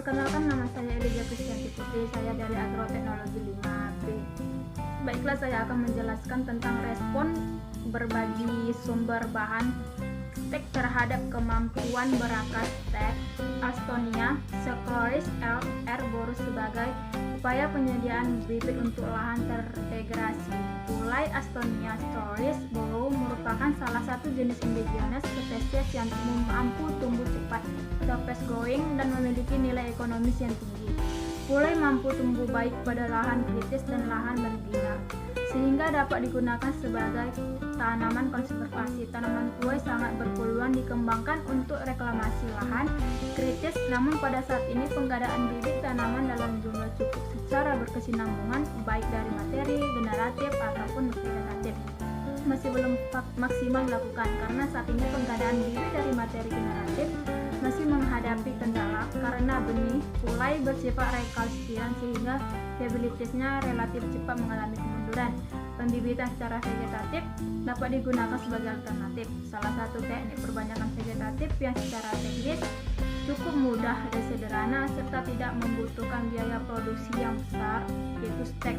Perkenalkan, nama saya Elijah Kristianti Putri, saya dari Agroteknologi 5B. Baiklah, saya akan menjelaskan tentang respon berbagi sumber bahan stek terhadap kemampuan berakar stek Astonia Secloris LR Borus sebagai upaya penyediaan bibit untuk lahan terintegrasi. Pulai Astonia Secloris Borus merupakan salah satu jenis indigenous spesies yang mampu tumbuh cepat atau fast growing dan memiliki nilai ekonomis yang tinggi. Pulai mampu tumbuh baik pada lahan kritis dan lahan berbina, sehingga dapat digunakan sebagai tanaman konservasi. Tanaman kue sangat berpeluang dikembangkan untuk reklamasi lahan kritis, namun pada saat ini penggadaan bibit tanaman dalam jumlah cukup secara berkesinambungan baik dari materi generatif ataupun vegetatif masih belum maksimal dilakukan, karena saat ini penggadaan bibit dari materi generatif masih menghadapi kendala karena benih pulai bersifat rekalsian sehingga viabilitasnya relatif cepat mengalami kemunduran. Pembibitan secara vegetatif dapat digunakan sebagai alternatif. Salah satu teknik perbanyakan vegetatif yang secara teknis cukup mudah dan sederhana serta tidak membutuhkan biaya produksi yang besar, yaitu stek.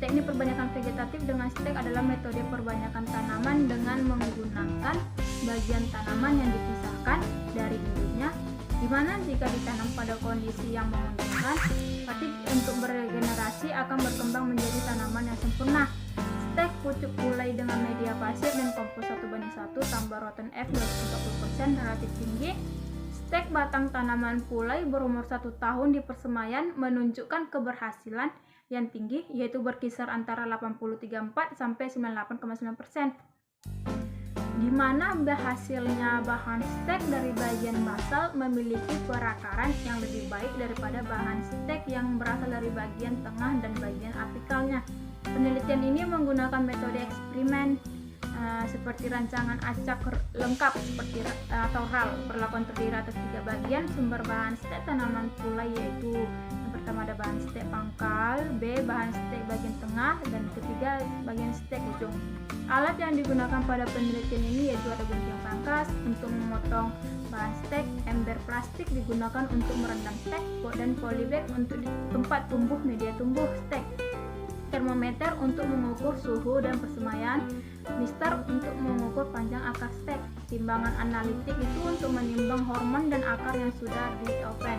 Teknik perbanyakan vegetatif dengan stek adalah metode perbanyakan tanaman dengan menggunakan bagian tanaman yang dipisahkan dari induknya, di mana jika ditanam pada kondisi yang menguntungkan, padi untuk beregenerasi akan berkembang menjadi tanaman yang sempurna. Stek pucuk pulai dengan media pasir dan kompos 1:1 tambah rotten F 240% relatif tinggi. Stek batang tanaman pulai berumur 1 tahun di persemaian menunjukkan keberhasilan yang tinggi, yaitu berkisar antara 83,4 sampai 98,9%. Di mana hasilnya bahan stek dari bagian basal memiliki perakaran yang lebih baik daripada bahan stek yang berasal dari bagian tengah dan bagian apikalnya. Penelitian ini menggunakan metode eksperimen seperti rancangan acak lengkap seperti atau RAL. Perlakuan terdiri atas 3 bagian sumber bahan stek tanaman pulai, yaitu yang pertama ada bahan stek pangkal, B bahan stek bagian tengah, dan ketiga bagian stek ujung. Alat yang digunakan pada penelitian ini yaitu ada gunting pangkas untuk memotong bahan stek, ember plastik digunakan untuk merendam stek, dan polybag untuk tempat tumbuh media tumbuh stek, termometer untuk mengukur suhu dan persemaian, mister untuk mengukur panjang akar stek, timbangan analitik itu untuk menimbang hormon dan akar yang sudah di oven,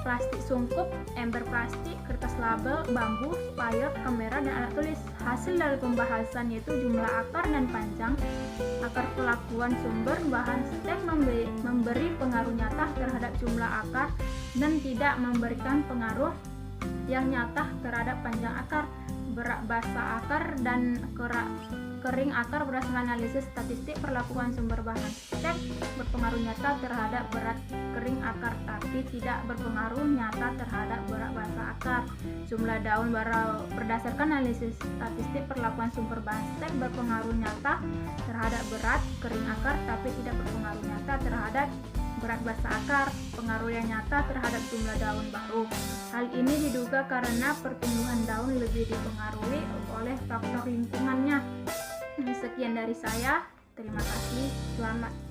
plastik sungkup, ember plastik, kertas label, bambu, spire, kamera, dan alat tulis. Hasil dari pembahasan yaitu jumlah akar dan panjang akar. Pelakuan sumber bahan stek memberi pengaruh nyata terhadap jumlah akar dan tidak memberikan pengaruh yang nyata terhadap panjang akar, berat basah akar, dan kering akar. Berdasarkan analisis statistik, perlakuan sumber bahan stek berpengaruh nyata terhadap berat kering akar tapi tidak berpengaruh nyata terhadap berat basah akar. Jumlah daun berdasarkan analisis statistik, perlakuan sumber bahan stek berpengaruh nyata terhadap berat kering akar tapi tidak berpengaruh nyata terhadap berat basah akar. Pengaruh yang nyata terhadap jumlah daun baru. Hal ini diduga karena pertumbuhan daun lebih dipengaruhi oleh faktor lingkungannya. Sekian dari saya, terima kasih, selamat.